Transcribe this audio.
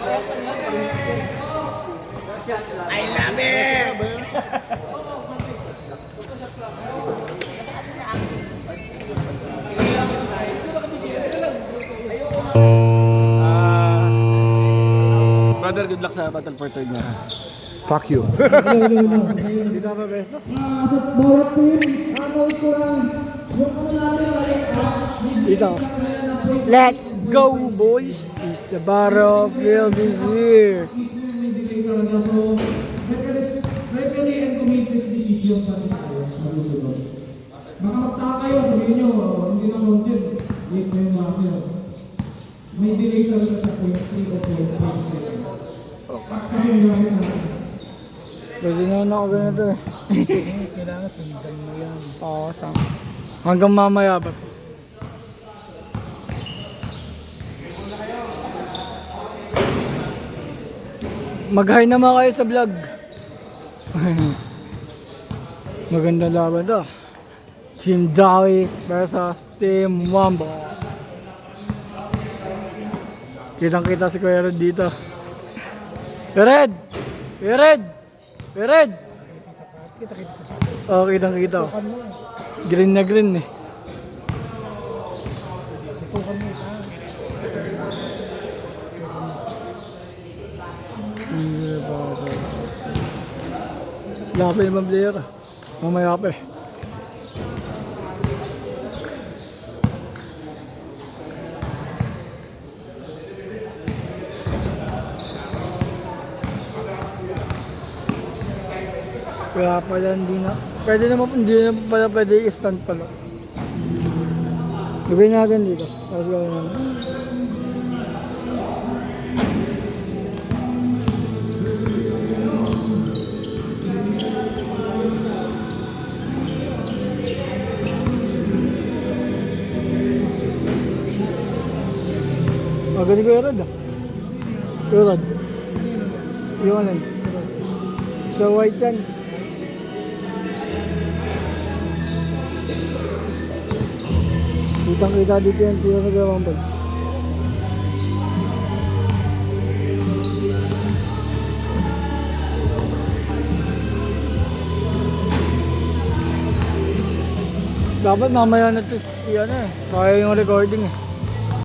I love it! Brother, good luck sa Battle for Third niya. Fuck you. Dito ba best, no? Dito. Let's go, boys! It's the battlefield is here. Referee and committee's decision pa rin tayo masusunod. Baka magtaka kayo, sabihin nyo, hindi na content. Yes, may master. May delay talaga sa 3 o 4 seconds. Kasi yung gamit natin. Pwede na ako ganito eh. Kailangan sundan mo yan. Oo, sam. Hanggang mamaya ba? Mag-hi naman kayo sa vlog. Maganda laban to. Team Dawis versus Team Wambo. Kitang-kita si Kuya Red dito. Kuya Red! Kuya Red! Kuya Red! Oo, kitang-kita. Green na green eh. Wala pa yung player. Mamaya pa eh. Kaya pala hindi na. Pwede naman, hindi na pala pwede i-stand pala. Gawin natin dito. Tapos gawin natin. Magaling ko yung Rod ah. Yung Rod. Yung ano. So white yan. Kitang kita dito yung tira na gawang bag. Dapat mamaya na ito yan eh. Kaya yung recording eh.